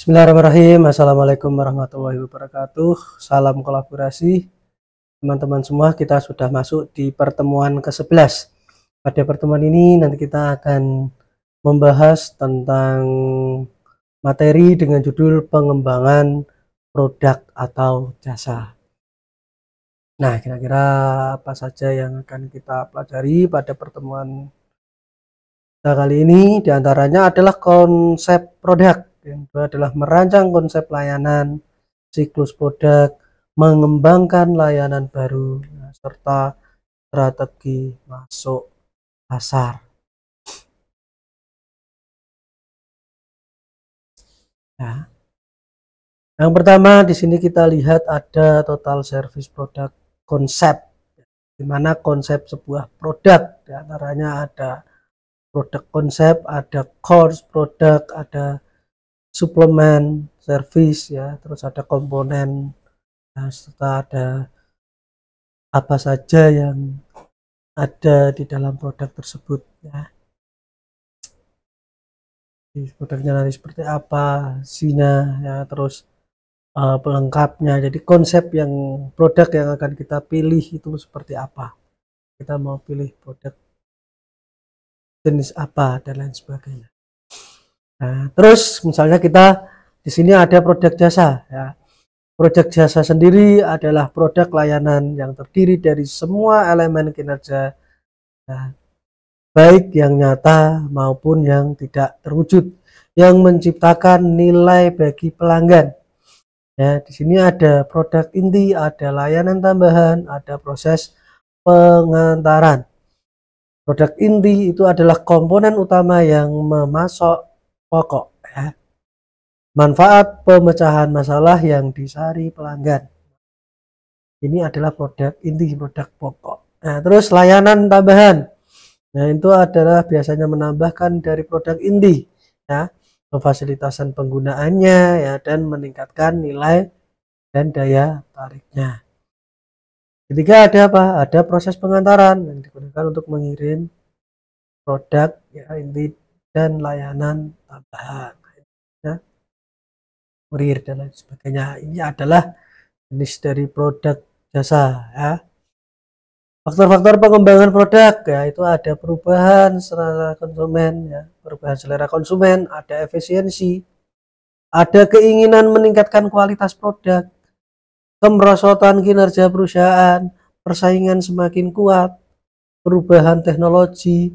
Bismillahirrahmanirrahim. Assalamualaikum warahmatullahi wabarakatuh. Salam kolaborasi. Teman-teman semua, kita sudah masuk di pertemuan ke-11. Pada pertemuan ini nanti kita akan membahas tentang materi dengan judul pengembangan produk atau jasa. Nah, kira-kira apa saja yang akan kita pelajari pada pertemuan kita kali ini? Di antaranya adalah konsep produk. Yang kedua adalah merancang konsep layanan, siklus produk, mengembangkan layanan baru, serta strategi masuk pasar. Ya. Yang pertama di sini kita lihat ada total service product konsep, di mana konsep sebuah produk, di antaranya ada produk konsep, ada course produk, ada suplemen service, ya, terus ada komponen, nah, serta ada apa saja yang ada di dalam produk tersebut, ya. Produknya nanti seperti apa, isinya, ya, terus pelengkapnya. Jadi konsep yang produk yang akan kita pilih itu seperti apa, kita mau pilih produk jenis apa dan lain sebagainya. Nah, terus misalnya kita di sini ada produk jasa, ya. Produk jasa sendiri adalah produk layanan yang terdiri dari semua elemen kinerja, ya, baik yang nyata maupun yang tidak terwujud, yang menciptakan nilai bagi pelanggan. Ya, di sini ada produk inti, ada layanan tambahan, ada proses pengantaran. Produk inti itu adalah komponen utama yang memasok pokok, ya. Manfaat pemecahan masalah yang disari pelanggan. Ini adalah produk inti, produk pokok. Nah, terus layanan tambahan. Nah, itu adalah biasanya menambahkan dari produk inti, ya, memfasilitasan penggunaannya, ya, dan meningkatkan nilai dan daya tariknya. Ketiga ada apa? Ada proses pengantaran yang digunakan untuk mengirim produk, ya, inti dan layanan tambahan, ya, kurir dan lain sebagainya. Ini adalah jenis dari produk jasa, ya. Faktor-faktor pengembangan produk, ya, itu ada perubahan selera konsumen, ya, perubahan selera konsumen, ada efisiensi, ada keinginan meningkatkan kualitas produk, kemerosotan kinerja perusahaan, persaingan semakin kuat, perubahan teknologi,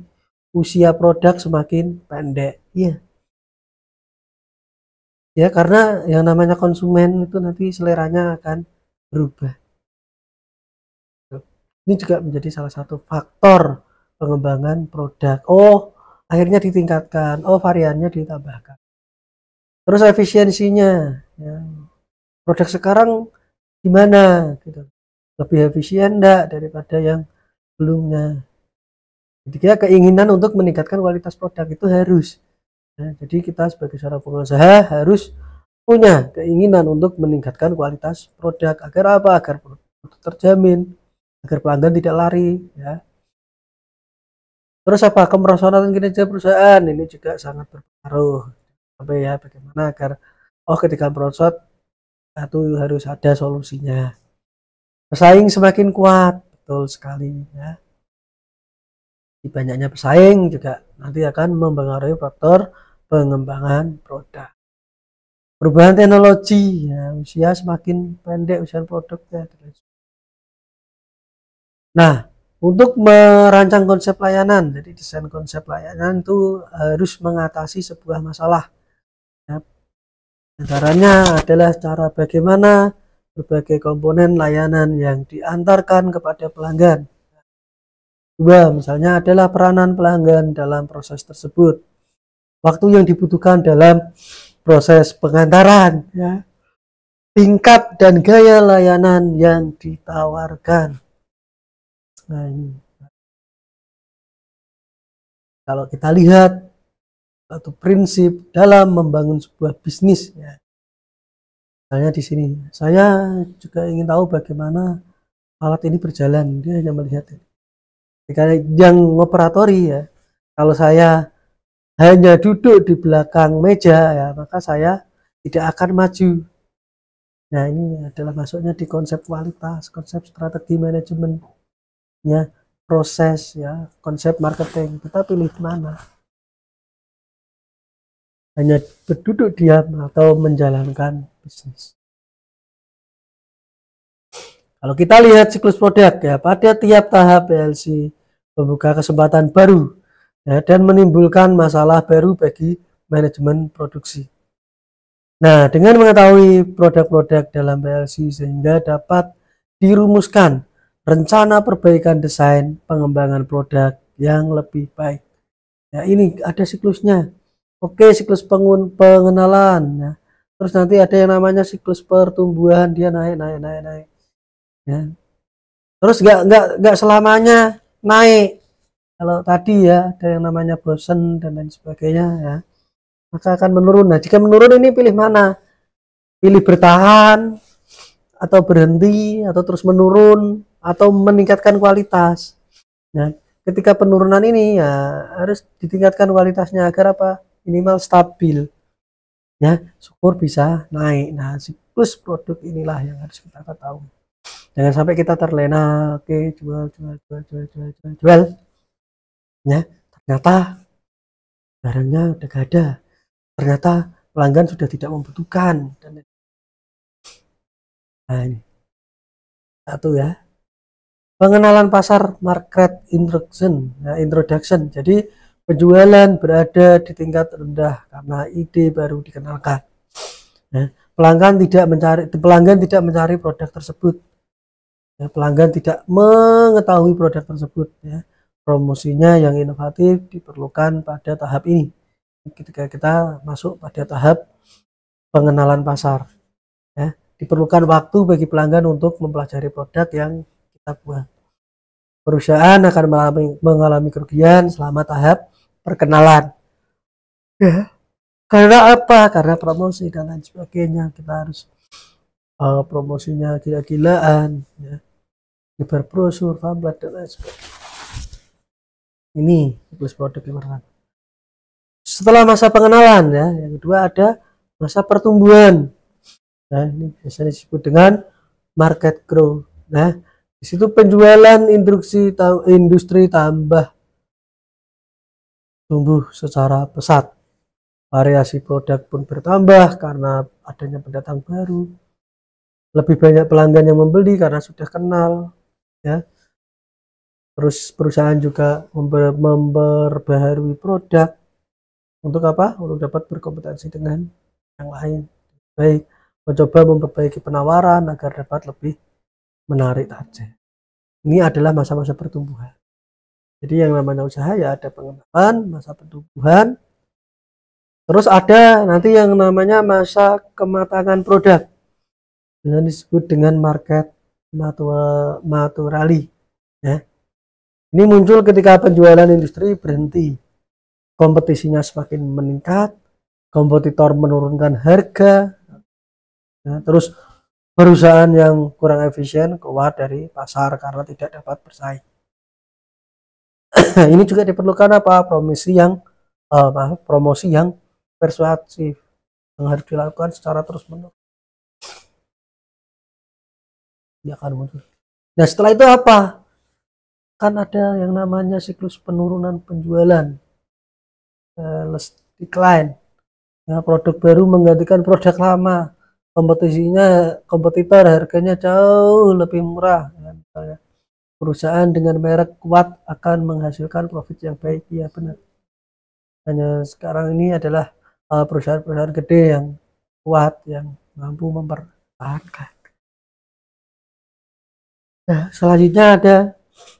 usia produk semakin pendek. Iya. Ya, karena yang namanya konsumen itu nanti seleranya akan berubah. Ini juga menjadi salah satu faktor pengembangan produk. Oh, akhirnya ditingkatkan. Oh, variannya ditambahkan. Terus efisiensinya, ya. Produk sekarang gimana gitu, lebih efisien enggak daripada yang sebelumnya. Jadi keinginan untuk meningkatkan kualitas produk itu harus, ya, jadi kita sebagai seorang pengusaha harus punya keinginan untuk meningkatkan kualitas produk agar apa, agar produk terjamin, agar pelanggan tidak lari, ya. Terus apa, kemerosotan kinerja perusahaan ini juga sangat berpengaruh, apa ya, bagaimana agar ketika merosot itu harus ada solusinya. Pesaing semakin kuat, betul sekali, ya. Banyaknya pesaing juga nanti akan mempengaruhi faktor pengembangan produk. Perubahan teknologi, ya, usia semakin pendek usia produknya. Nah, untuk merancang konsep layanan, jadi desain konsep layanan itu harus mengatasi sebuah masalah, ya. Caranya adalah cara bagaimana berbagai komponen layanan yang diantarkan kepada pelanggan. Dua, misalnya adalah peranan pelanggan dalam proses tersebut, waktu yang dibutuhkan dalam proses pengantaran, ya, tingkat dan gaya layanan yang ditawarkan. Nah, ini kalau kita lihat satu prinsip dalam membangun sebuah bisnis, ya. Misalnya di sini saya juga ingin tahu bagaimana alat ini berjalan, dia hanya melihat ini. Jika yang ngoperatori, ya, kalau saya hanya duduk di belakang meja, ya, maka saya tidak akan maju. Nah, ini adalah masuknya di konsep kualitas, konsep strategi manajemen, ya, proses, ya, konsep marketing. Kita pilih mana? Hanya berduduk diam atau menjalankan bisnis. Kalau kita lihat siklus produk, ya, pada tiap tahap PLC membuka kesempatan baru, ya, dan menimbulkan masalah baru bagi manajemen produksi. Nah, dengan mengetahui produk-produk dalam PLC sehingga dapat dirumuskan rencana perbaikan desain pengembangan produk yang lebih baik. Ya, ini ada siklusnya. Oke, siklus pengenalan, ya. Terus nanti ada yang namanya siklus pertumbuhan, dia naik. Ya. Terus nggak selamanya naik. Kalau tadi ya ada yang namanya bosen dan lain sebagainya, ya, maka akan menurun. Nah, jika menurun ini pilih mana? Pilih bertahan atau berhenti atau terus menurun atau meningkatkan kualitas. Nah, ketika penurunan ini ya harus ditingkatkan kualitasnya agar apa? Minimal stabil, ya, syukur bisa naik. Nah, siklus produk inilah yang harus kita ketahui. Jangan sampai kita terlena, oke, jual, ya, ternyata barangnya udah gak ada, ternyata pelanggan sudah tidak membutuhkan. Nah, ini satu, ya, pengenalan pasar, market introduction. Jadi penjualan berada di tingkat rendah karena ide baru dikenalkan. Nah, pelanggan tidak mencari produk tersebut. Ya, pelanggan tidak mengetahui produk tersebut. Ya. Promosinya yang inovatif diperlukan pada tahap ini. Ketika kita masuk pada tahap pengenalan pasar, ya, diperlukan waktu bagi pelanggan untuk mempelajari produk yang kita buat. Perusahaan akan mengalami kerugian selama tahap perkenalan. Ya. Karena apa? Karena promosi dan lain sebagainya. Kita harus promosinya gila-gilaan, ya, nyebar brosur, pamflet dan lain sebagainya. Ini siklus produk yang pertama. Setelah masa pengenalan, ya, yang kedua ada masa pertumbuhan. Nah, ini biasanya disebut dengan market growth. Nah, di situ penjualan industri tambah tumbuh secara pesat. Variasi produk pun bertambah karena adanya pendatang baru. Lebih banyak pelanggan yang membeli karena sudah kenal, ya. Terus perusahaan juga memperbaharui produk untuk apa? Untuk dapat berkompetensi dengan yang lain. Baik, mencoba memperbaiki penawaran agar dapat lebih menarik target. Ini adalah masa-masa pertumbuhan. Jadi yang namanya usaha ya ada pengembangan, masa pertumbuhan. Terus ada nanti yang namanya masa kematangan produk. Yang disebut dengan market maturali, ya. Ini muncul ketika penjualan industri berhenti, kompetisinya semakin meningkat, kompetitor menurunkan harga, ya, terus perusahaan yang kurang efisien keluar dari pasar karena tidak dapat bersaing. Ini juga diperlukan apa? Promosi yang persuasif yang harus dilakukan secara terus-menerus. Dia akan muncul. Nah, setelah itu apa? Kan ada yang namanya siklus penurunan penjualan, decline. Ya, produk baru menggantikan produk lama, kompetitor harganya jauh lebih murah. Ya, misalnya perusahaan dengan merek kuat akan menghasilkan profit yang baik, ya benar. Hanya sekarang ini adalah perusahaan-perusahaan gede yang kuat yang mampu mempertahankan. Nah, selanjutnya ada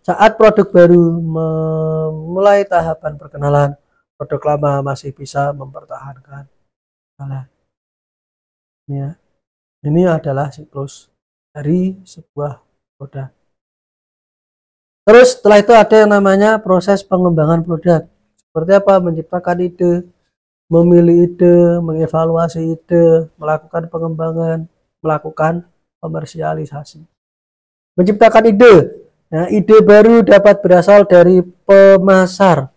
saat produk baru memulai tahapan perkenalan, produk lama masih bisa mempertahankan. Ya, ini adalah siklus dari sebuah produk. Terus setelah itu ada yang namanya proses pengembangan produk. Seperti apa? Menciptakan ide, memilih ide, mengevaluasi ide, melakukan pengembangan, melakukan komersialisasi. Menciptakan ide. Nah, ide baru dapat berasal dari pemasar,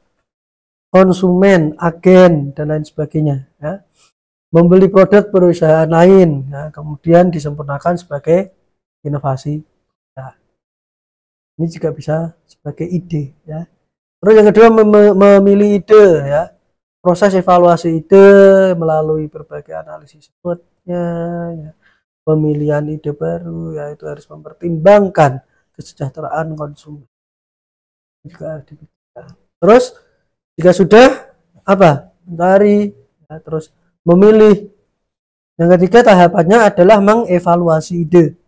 konsumen, agen, dan lain sebagainya. Ya. membeli produk perusahaan lain, ya, kemudian disempurnakan sebagai inovasi. Nah, ini juga bisa sebagai ide, ya. Terus yang kedua, memilih ide, ya. Proses evaluasi ide melalui berbagai analisis SWOT-nya, ya. Pemilihan ide baru, yaitu harus mempertimbangkan kesejahteraan konsumen. Juga harus dipikirkan. Terus jika sudah apa? Mencari, ya, terus memilih. Yang ketiga tahapannya adalah mengevaluasi ide.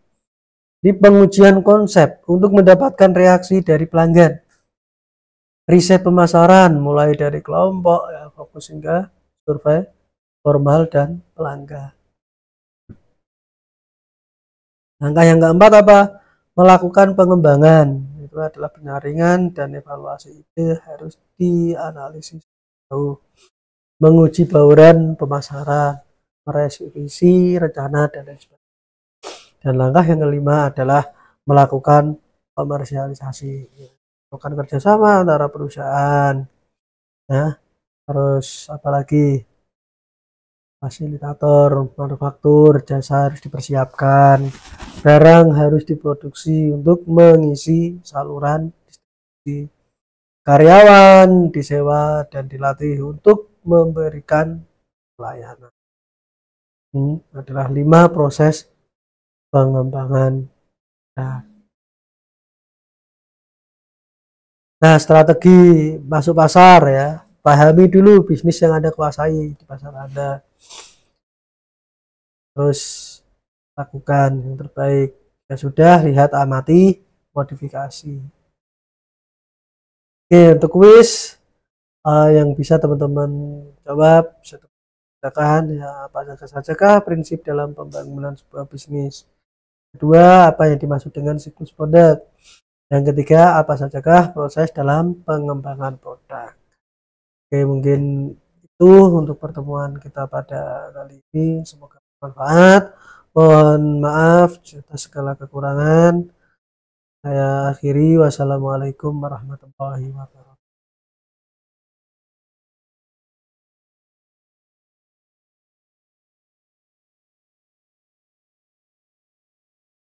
Di pengujian konsep untuk mendapatkan reaksi dari pelanggan. Riset pemasaran mulai dari kelompok, ya, fokus hingga survei formal dan pelanggan. Langkah yang keempat apa? Melakukan pengembangan. Itu adalah penyaringan dan evaluasi ide harus dianalisis jauh. Menguji bauran pemasaran, merevisi rencana dan lain sebagainya. Dan langkah yang kelima adalah melakukan komersialisasi, melakukan kerjasama antara perusahaan, ya, terus apalagi fasilitator, manufaktur, jasa harus dipersiapkan, barang harus diproduksi untuk mengisi saluran distribusi, karyawan disewa dan dilatih untuk memberikan pelayanan. Ini adalah 5 proses pengembangan. Nah, strategi masuk pasar, ya. Pahami dulu bisnis yang Anda kuasai di pasar Anda. Terus lakukan yang terbaik. Ya sudah, lihat, amati, modifikasi. Oke, untuk kuis yang bisa teman-teman jawab, bisa katakan ya apa saja prinsip dalam pembangunan sebuah bisnis. Kedua, apa yang dimaksud dengan siklus produk. Yang ketiga, apa sajakah proses dalam pengembangan produk. Oke, mungkin itu untuk pertemuan kita pada kali ini. Semoga bermanfaat. Mohon maaf atas segala kekurangan. Saya akhiri. Wassalamualaikum warahmatullahi wabarakatuh.